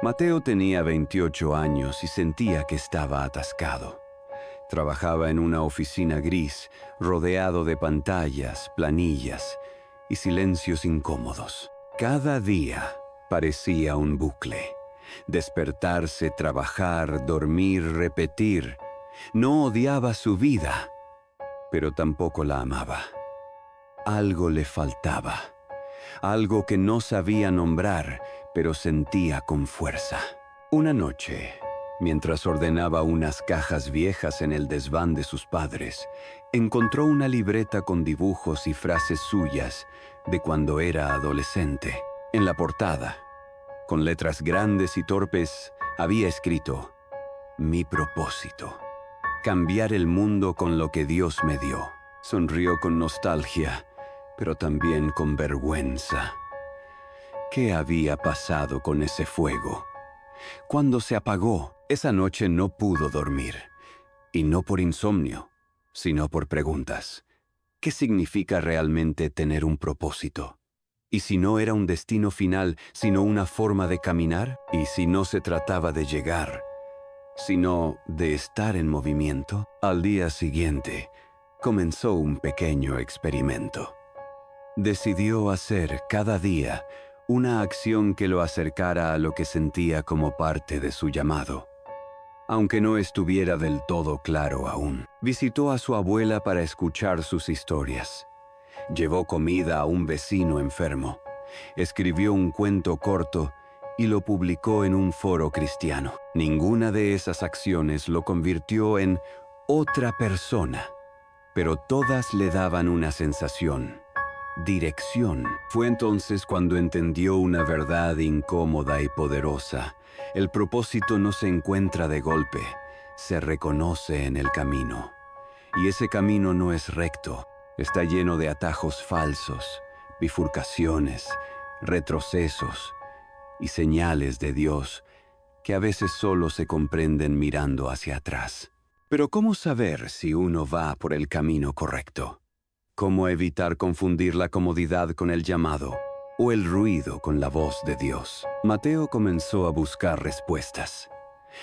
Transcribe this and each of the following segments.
Mateo tenía 28 años y sentía que estaba atascado. Trabajaba en una oficina gris, rodeado de pantallas, planillas y silencios incómodos. Cada día parecía un bucle. Despertarse, trabajar, dormir, repetir. No odiaba su vida, pero tampoco la amaba. Algo le faltaba. Algo que no sabía nombrar, pero sentía con fuerza. Una noche, mientras ordenaba unas cajas viejas en el desván de sus padres, encontró una libreta con dibujos y frases suyas de cuando era adolescente. En la portada, con letras grandes y torpes, había escrito: mi propósito, cambiar el mundo con lo que Dios me dio. Sonrió con nostalgia, pero también con vergüenza. ¿Qué había pasado con ese fuego? Cuando se apagó, esa noche no pudo dormir. Y no por insomnio, sino por preguntas. ¿Qué significa realmente tener un propósito? ¿Y si no era un destino final, sino una forma de caminar? ¿Y si no se trataba de llegar, sino de estar en movimiento? Al día siguiente, comenzó un pequeño experimento. Decidió hacer cada día una acción que lo acercara a lo que sentía como parte de su llamado. Aunque no estuviera del todo claro aún, visitó a su abuela para escuchar sus historias. Llevó comida a un vecino enfermo. Escribió un cuento corto y lo publicó en un foro cristiano. Ninguna de esas acciones lo convirtió en otra persona, pero todas le daban una sensación: dirección. Fue entonces cuando entendió una verdad incómoda y poderosa. El propósito no se encuentra de golpe, se reconoce en el camino. Y ese camino no es recto, está lleno de atajos falsos, bifurcaciones, retrocesos y señales de Dios que a veces solo se comprenden mirando hacia atrás. Pero ¿cómo saber si uno va por el camino correcto? ¿Cómo evitar confundir la comodidad con el llamado o el ruido con la voz de Dios? Mateo comenzó a buscar respuestas,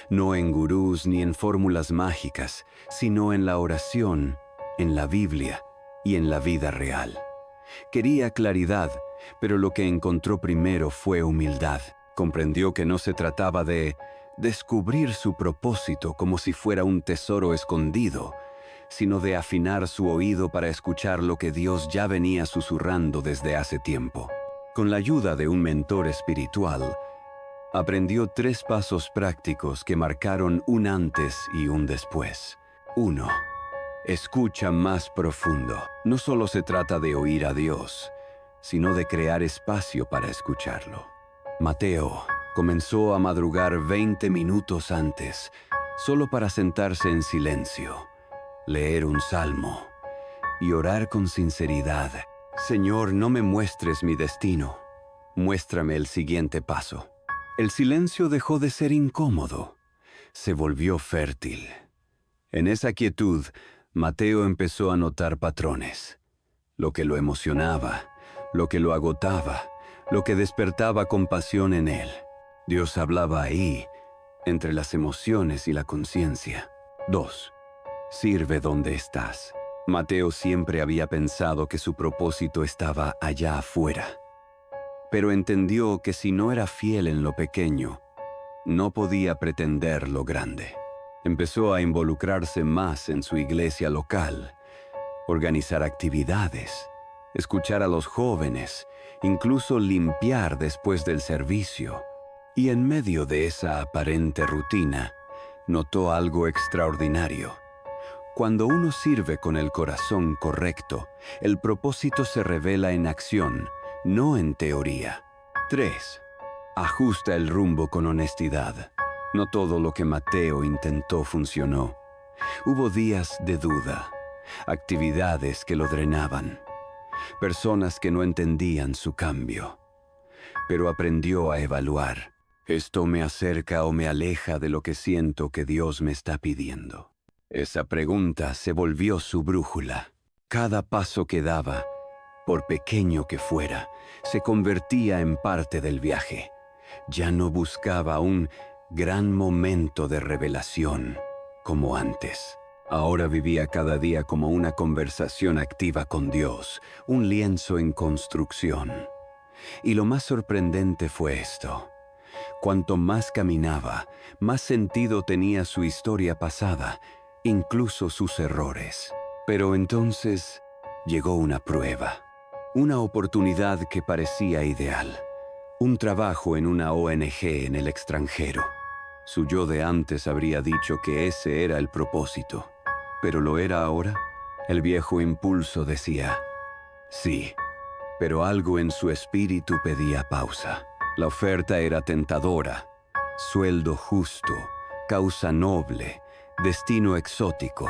no en gurús ni en fórmulas mágicas, sino en la oración, en la Biblia y en la vida real. Quería claridad, pero lo que encontró primero fue humildad. Comprendió que no se trataba de descubrir su propósito como si fuera un tesoro escondido, sino de afinar su oído para escuchar lo que Dios ya venía susurrando desde hace tiempo. Con la ayuda de un mentor espiritual, aprendió 3 pasos prácticos que marcaron un antes y un después. 1. Escucha más profundo. No solo se trata de oír a Dios, sino de crear espacio para escucharlo. Mateo comenzó a madrugar 20 minutos antes, solo para sentarse en silencio, leer un salmo y orar con sinceridad. Señor, no me muestres mi destino, muéstrame el siguiente paso. El silencio dejó de ser incómodo, se volvió fértil. En esa quietud, Mateo empezó a notar patrones. Lo que lo emocionaba, lo que lo agotaba, lo que despertaba compasión en él. Dios hablaba ahí, entre las emociones y la conciencia. 2. Sirve donde estás. Mateo siempre había pensado que su propósito estaba allá afuera, pero entendió que si no era fiel en lo pequeño, no podía pretender lo grande. Empezó a involucrarse más en su iglesia local, organizar actividades, escuchar a los jóvenes, incluso limpiar después del servicio. Y en medio de esa aparente rutina, notó algo extraordinario. Cuando uno sirve con el corazón correcto, el propósito se revela en acción, no en teoría. 3. Ajusta el rumbo con honestidad. No todo lo que Mateo intentó funcionó. Hubo días de duda, actividades que lo drenaban, personas que no entendían su cambio. Pero aprendió a evaluar. ¿Esto me acerca o me aleja de lo que siento que Dios me está pidiendo? Esa pregunta se volvió su brújula. Cada paso que daba, por pequeño que fuera, se convertía en parte del viaje. Ya no buscaba un gran momento de revelación como antes. Ahora vivía cada día como una conversación activa con Dios, un lienzo en construcción. Y lo más sorprendente fue esto. Cuanto más caminaba, más sentido tenía su historia pasada, incluso sus errores. Pero entonces llegó una prueba, una oportunidad que parecía ideal, un trabajo en una ONG en el extranjero. Su yo de antes habría dicho que ese era el propósito, pero ¿lo era ahora? El viejo impulso decía, sí, pero algo en su espíritu pedía pausa. La oferta era tentadora, sueldo justo, causa noble, destino exótico.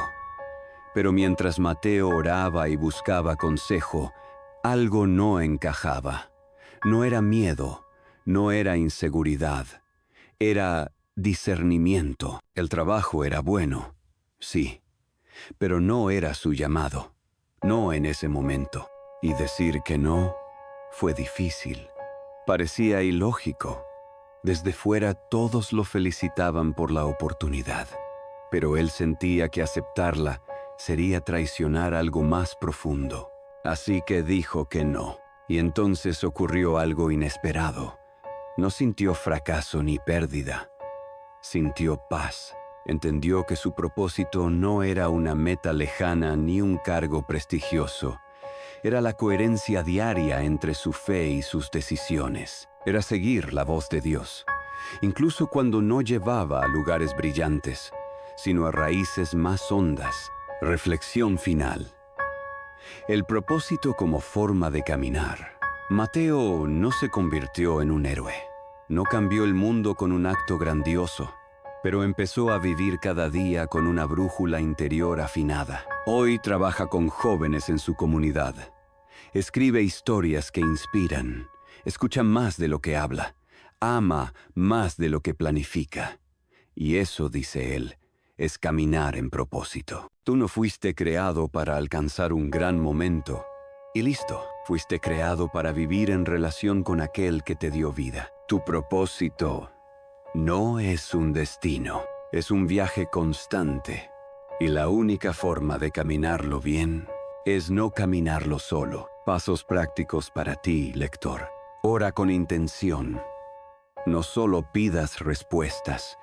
Pero mientras Mateo oraba y buscaba consejo, algo no encajaba. No era miedo, no era inseguridad, era discernimiento. El trabajo era bueno, sí, pero no era su llamado, no en ese momento. Y decir que no fue difícil. Parecía ilógico. Desde fuera todos lo felicitaban por la oportunidad, pero él sentía que aceptarla sería traicionar algo más profundo. Así que dijo que no, y entonces ocurrió algo inesperado. No sintió fracaso ni pérdida, sintió paz. Entendió que su propósito no era una meta lejana ni un cargo prestigioso. Era la coherencia diaria entre su fe y sus decisiones. Era seguir la voz de Dios, incluso cuando no llevaba a lugares brillantes, sino a raíces más hondas. Reflexión final. El propósito como forma de caminar. Mateo no se convirtió en un héroe. No cambió el mundo con un acto grandioso, pero empezó a vivir cada día con una brújula interior afinada. Hoy trabaja con jóvenes en su comunidad. Escribe historias que inspiran. Escucha más de lo que habla. Ama más de lo que planifica. Y eso, dice él, es caminar en propósito. Tú no fuiste creado para alcanzar un gran momento. Y listo, fuiste creado para vivir en relación con aquel que te dio vida. Tu propósito no es un destino, es un viaje constante. Y la única forma de caminarlo bien es no caminarlo solo. Pasos prácticos para ti, lector. Ora con intención. No solo pidas respuestas,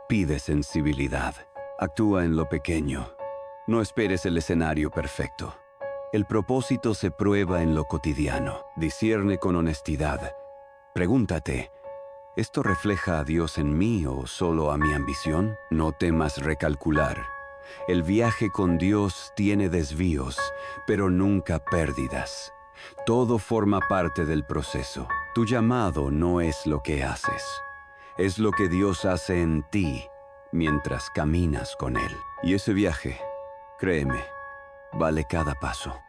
pide sensibilidad. Actúa en lo pequeño. No esperes el escenario perfecto. El propósito se prueba en lo cotidiano. Discierne con honestidad. Pregúntate, ¿esto refleja a Dios en mí o solo a mi ambición? No temas recalcular. El viaje con Dios tiene desvíos, pero nunca pérdidas. Todo forma parte del proceso. Tu llamado no es lo que haces, es lo que Dios hace en ti mientras caminas con Él. Y ese viaje, créeme, vale cada paso.